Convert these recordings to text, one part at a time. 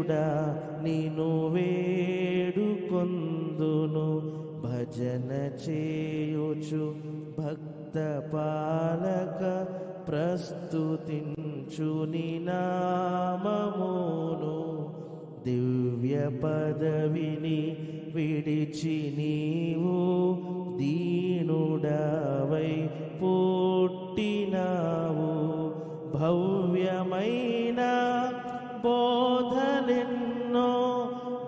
విజయుడా నిను వేడుకొందును. భజన చేయుచు భక్త పాలక ప్రస్తుతించు నీ నామమును. దివ్య పదవిని విడిచి నీవు దీనుడవై పుట్టినావు. భవ్యమైన బోధలెన్నో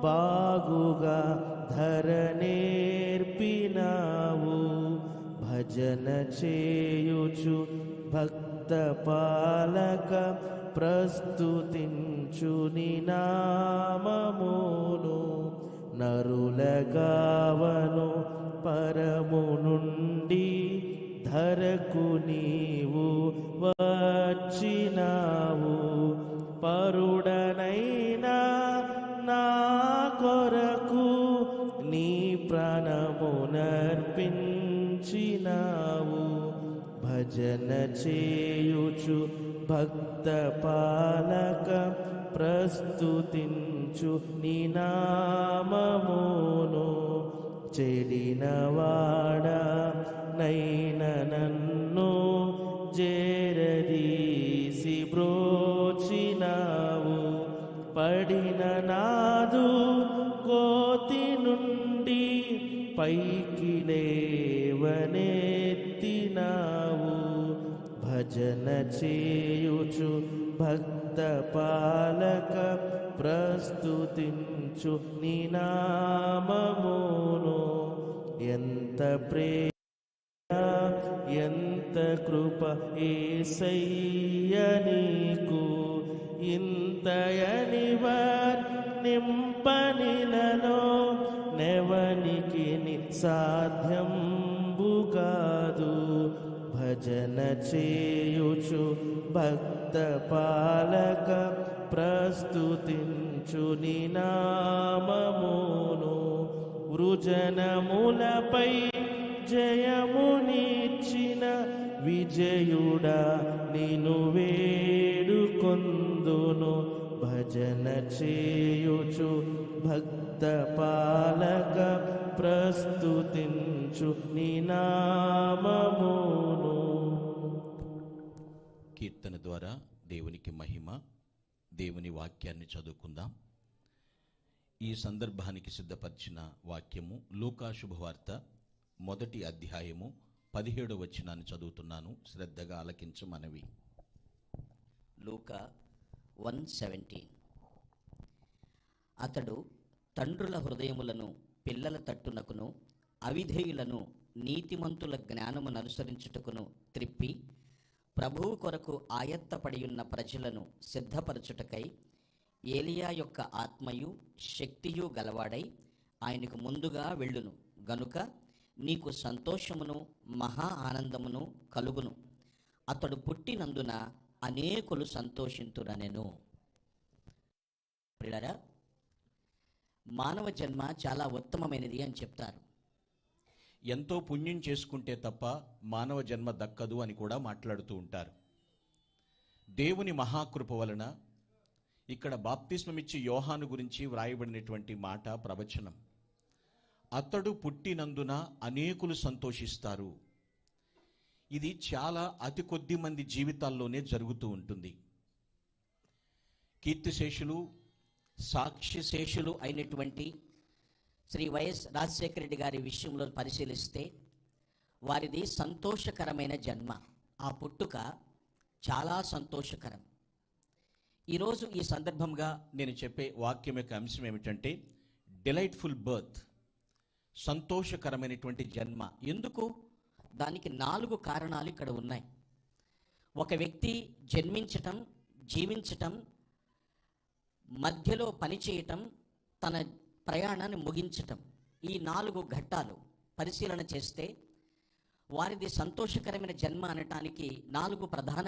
బాగుగా ధరనేర్పినావు. భజన చేయుచు భక్త పాలక ప్రస్తుతించు నీ నామమును. నరులగావను పరము నుండి ధరకు నీవు వచ్చినావు. పరుడనైనా నా కొరకు నీ ప్రాణమునర్పించినావు. భజన చేయుచు భక్త పాలక ప్రస్తుతించు నీ నామమును. చెడినవాడా నైన నన్ను జేరదీసి బ్రోచినావు. పడిన నాదు కోతి నుండి పైకి లేవనెత్తినావు. భజన చేయుచు భక్త పాలక ప్రస్తుతించు నీ నామమును. ఎంత ప్రేమ ఎంత కృప యేసయ్య నీకు. ఇంతయనివర్ నింపనిలలో నెవనికి సాధ్యంబు కాదు. భజన చేయుచు భక్త పాలక ప్రస్తుతించు నీ నామమును. వృజనములపై జయమునిచ్చిన విజయుడా నిను వేడుకొందును. భజన చేయుచు భక్త పాలక ప్రస్తుతించు నీ నామమును. కీర్తన ద్వారా దేవునికి మహిమ. దేవుని వాక్యాన్ని చదువుకుందాం. ఈ సందర్భానికి సిద్ధపరిచిన వాక్యము లూకా శుభవార్త 1వ అధ్యాయము 17వ వచనాన్ని చదువుతున్నాను. శ్రద్ధగా ఆలకించమనవి. లూకా 1:17. అతడు తండ్రుల హృదయములను పిల్లల తట్టునకును అవిధేయులను నీతిమంతుల జ్ఞానమును అనుసరించుటకును త్రిప్పి ప్రభువు కొరకు ఆయత్తపడియున్న ప్రజలను సిద్ధపరచుటకై ఏలియా యొక్క ఆత్మయు శక్తియు గలవాడై ఆయనకు ముందుగా వెళ్ళును గనుక నీకు సంతోషమును మహా ఆనందమును కలుగును. అతడు పుట్టినందున అనేకులు సంతోషింతురనెను. ప్రియులారా, మానవ జన్మ చాలా ఉత్తమమైనది అని చెప్తారు. ఎంతో పుణ్యం చేసుకుంటే తప్ప మానవ జన్మ దక్కదు అని కూడా మాట్లాడుతూ ఉంటారు. దేవుని మహాకృప వలన ఇక్కడ బాప్తిస్మమిచ్చి యోహాను గురించి వ్రాయబడినటువంటి మాట ప్రవచనం. అతడు పుట్టినందున అనేకులు సంతోషిస్తారు. ఇది చాలా అతి కొద్ది మంది జీవితాల్లోనే జరుగుతూ ఉంటుంది. కీర్తిశేషులు సాక్ష్యశేషులు అయినటువంటి శ్రీ వైఎస్ రాజశేఖర రెడ్డి గారి విషయంలో పరిశీలిస్తే వారిది సంతోషకరమైన జన్మ. ఆ పుట్టుక చాలా సంతోషకరం. ఈరోజు ఈ సందర్భంగా నేను చెప్పే వాక్యం యొక్క అంశం ఏమిటంటే డిలైట్ఫుల్ బర్త్, సంతోషకరమైనటువంటి జన్మ. ఎందుకు? దానికి 4 కారణాలు ఇక్కడ ఉన్నాయి. ఒక వ్యక్తి జన్మించటం, జీవించటం, మధ్యలో పనిచేయటం, తన ప్రయాణాన్ని ముగించటం, ఈ 4 ఘట్టాలు పరిశీలన చేస్తే వారిది సంతోషకరమైన జన్మ అనటానికి 4 ప్రధాన